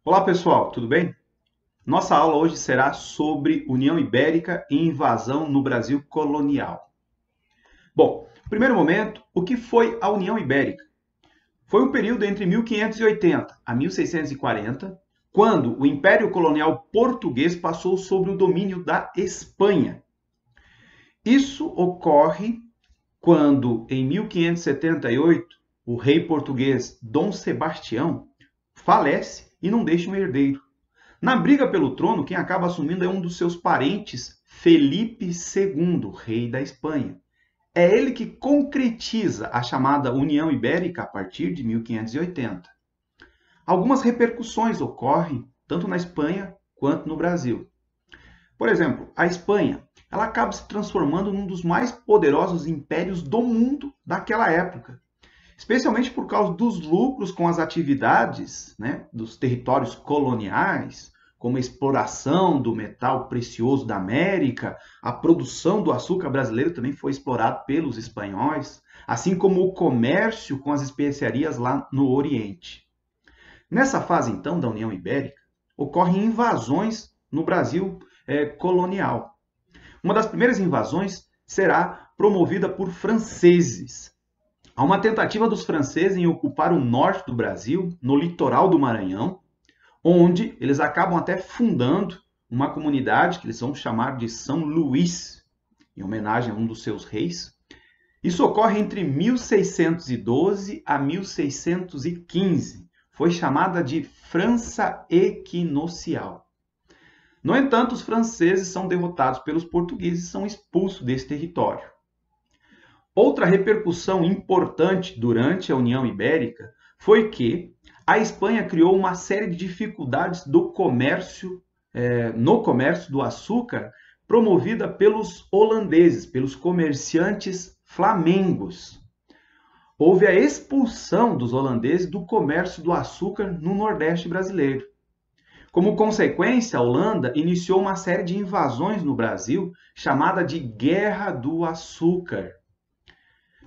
Olá pessoal, tudo bem? Nossa aula hoje será sobre União Ibérica e invasão no Brasil colonial. Bom, primeiro momento, o que foi a União Ibérica? Foi um período entre 1580 a 1640, quando o Império Colonial Português passou sob o domínio da Espanha. Isso ocorre quando, em 1578, o rei português Dom Sebastião falece e não deixa um herdeiro. Na briga pelo trono, quem acaba assumindo é um dos seus parentes, Felipe II, rei da Espanha. É ele que concretiza a chamada União Ibérica a partir de 1580. Algumas repercussões ocorrem tanto na Espanha quanto no Brasil. Por exemplo, a Espanha, ela acaba se transformando num dos mais poderosos impérios do mundo daquela época, especialmente por causa dos lucros com as atividades, né, dos territórios coloniais, como a exploração do metal precioso da América, a produção do açúcar brasileiro também foi explorado pelos espanhóis, assim como o comércio com as especiarias lá no Oriente. Nessa fase, então, da União Ibérica, ocorrem invasões no Brasil colonial. Uma das primeiras invasões será promovida por franceses. Há uma tentativa dos franceses em ocupar o norte do Brasil, no litoral do Maranhão, onde eles acabam até fundando uma comunidade que eles vão chamar de São Luís, em homenagem a um dos seus reis. Isso ocorre entre 1612 a 1615. Foi chamada de França Equinocial. No entanto, os franceses são derrotados pelos portugueses e são expulsos desse território. Outra repercussão importante durante a União Ibérica foi que a Espanha criou uma série de dificuldades do comércio, no comércio do açúcar, promovida pelos holandeses, pelos comerciantes flamengos. Houve a expulsão dos holandeses do comércio do açúcar no Nordeste brasileiro. Como consequência, a Holanda iniciou uma série de invasões no Brasil, chamada de Guerra do Açúcar.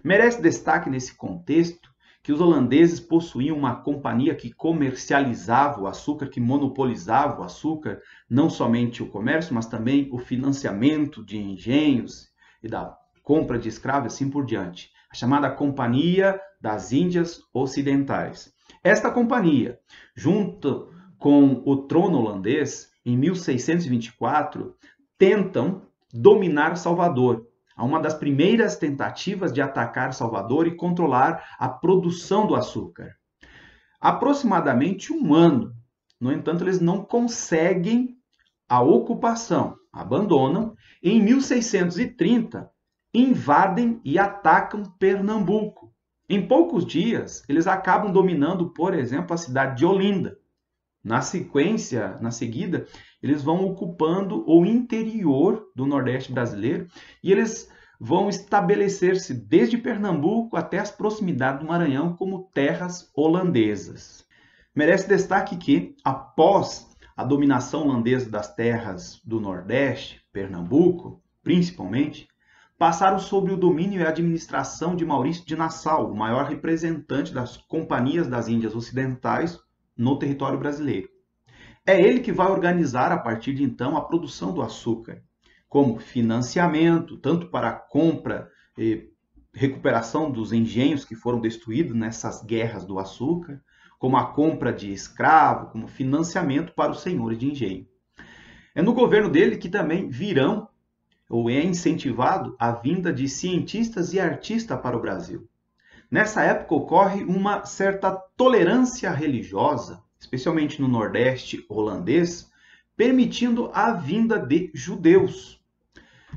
Merece destaque nesse contexto que os holandeses possuíam uma companhia que comercializava o açúcar, que monopolizava o açúcar, não somente o comércio, mas também o financiamento de engenhos e da compra de escravos, assim por diante. A chamada Companhia das Índias Ocidentais. Esta companhia, junto com o trono holandês, em 1624, tentam dominar Salvador. Há uma das primeiras tentativas de atacar Salvador e controlar a produção do açúcar. Aproximadamente um ano. No entanto, eles não conseguem a ocupação, abandonam. E em 1630, invadem e atacam Pernambuco. Em poucos dias, eles acabam dominando, por exemplo, a cidade de Olinda. Na seguida, eles vão ocupando o interior do Nordeste brasileiro e eles vão estabelecer-se desde Pernambuco até as proximidades do Maranhão como terras holandesas. Merece destaque que, após a dominação holandesa das terras do Nordeste, Pernambuco, principalmente, passaram sob o domínio e administração de Maurício de Nassau, o maior representante das companhias das Índias Ocidentais no território brasileiro. É ele que vai organizar, a partir de então, a produção do açúcar, como financiamento, tanto para a compra e recuperação dos engenhos que foram destruídos nessas guerras do açúcar, como a compra de escravo, como financiamento para os senhores de engenho. É no governo dele que também virão, ou é incentivado, a vinda de cientistas e artistas para o Brasil. Nessa época ocorre uma certa tolerância religiosa, especialmente no Nordeste holandês, permitindo a vinda de judeus.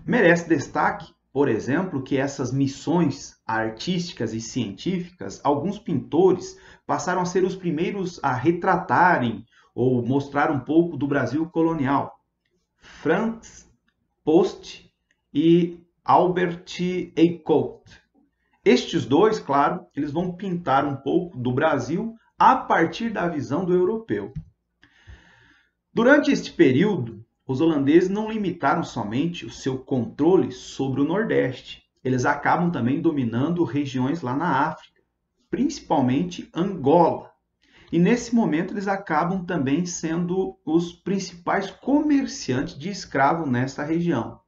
Merece destaque, por exemplo, que essas missões artísticas e científicas, alguns pintores passaram a ser os primeiros a retratarem ou mostrar um pouco do Brasil colonial. Frans Post e Albert Eickhout. Estes dois, claro, eles vão pintar um pouco do Brasil a partir da visão do europeu. Durante este período, os holandeses não limitaram somente o seu controle sobre o Nordeste. Eles acabam também dominando regiões lá na África, principalmente Angola. e nesse momento eles acabam também sendo os principais comerciantes de escravos nessa região.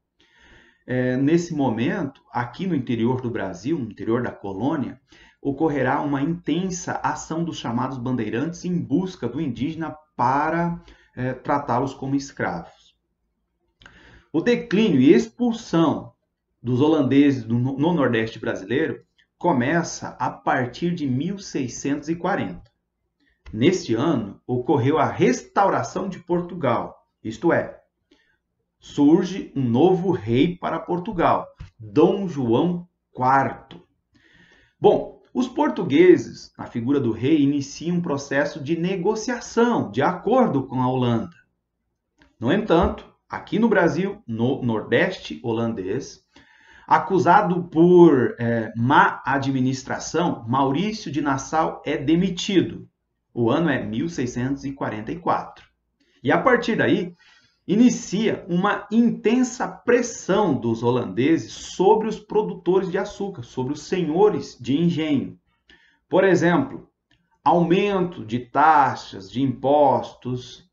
Nesse momento, aqui no interior do Brasil, no interior da colônia, ocorrerá uma intensa ação dos chamados bandeirantes em busca do indígena para tratá-los como escravos. O declínio e expulsão dos holandeses no Nordeste brasileiro começa a partir de 1640. Neste ano, ocorreu a restauração de Portugal, isto é, surge um novo rei para Portugal, Dom João IV. Bom, os portugueses, na figura do rei, iniciam um processo de negociação, de acordo com a Holanda. No entanto, aqui no Brasil, no Nordeste holandês, acusado por má administração, Maurício de Nassau é demitido. O ano é 1644. E a partir daí, inicia uma intensa pressão dos holandeses sobre os produtores de açúcar, sobre os senhores de engenho. Por exemplo, aumento de taxas, de impostos,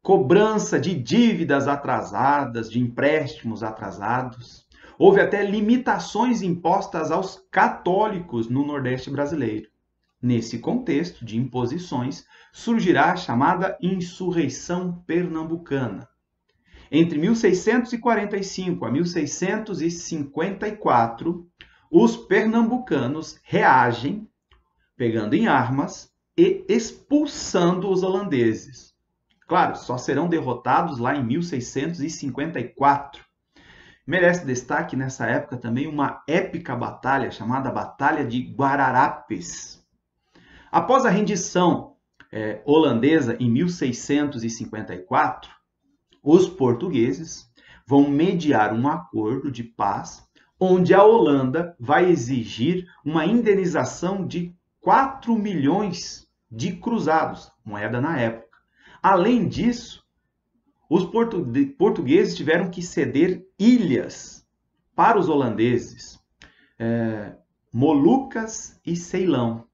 cobrança de dívidas atrasadas, de empréstimos atrasados. Houve até limitações impostas aos católicos no Nordeste brasileiro. Nesse contexto de imposições, surgirá a chamada Insurreição Pernambucana. Entre 1645 a 1654, os pernambucanos reagem, pegando em armas e expulsando os holandeses. Claro, só serão derrotados lá em 1654. Merece destaque nessa época também uma épica batalha chamada Batalha de Guararapes. Após a rendição holandesa em 1654, os portugueses vão mediar um acordo de paz onde a Holanda vai exigir uma indenização de 4 milhões de cruzados, moeda na época. Além disso, os portugueses tiveram que ceder ilhas para os holandeses, Molucas e Ceilão,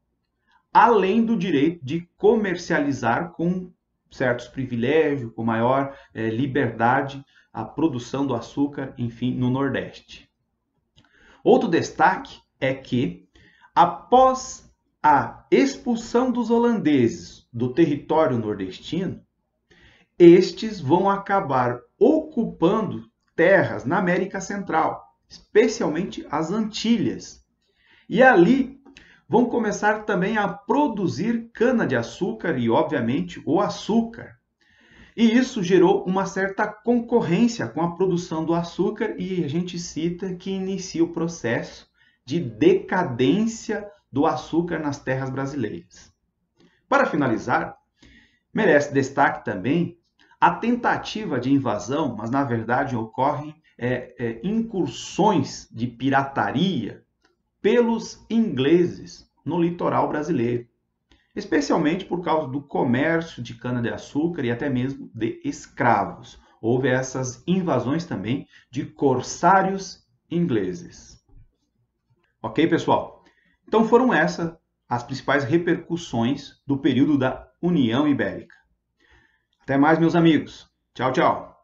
além do direito de comercializar com certos privilégios, com maior liberdade, a produção do açúcar, enfim, no Nordeste. Outro destaque é que, após a expulsão dos holandeses do território nordestino, estes vão acabar ocupando terras na América Central, especialmente as Antilhas. E ali vão começar também a produzir cana-de-açúcar e, obviamente, o açúcar. E isso gerou uma certa concorrência com a produção do açúcar e a gente cita que inicia o processo de decadência do açúcar nas terras brasileiras. Para finalizar, merece destaque também a tentativa de invasão, mas na verdade ocorrem incursões de pirataria pelos ingleses no litoral brasileiro, especialmente por causa do comércio de cana-de-açúcar e até mesmo de escravos. Houve essas invasões também de corsários ingleses. Ok, pessoal? Então foram essas as principais repercussões do período da União Ibérica. Até mais, meus amigos. Tchau, tchau.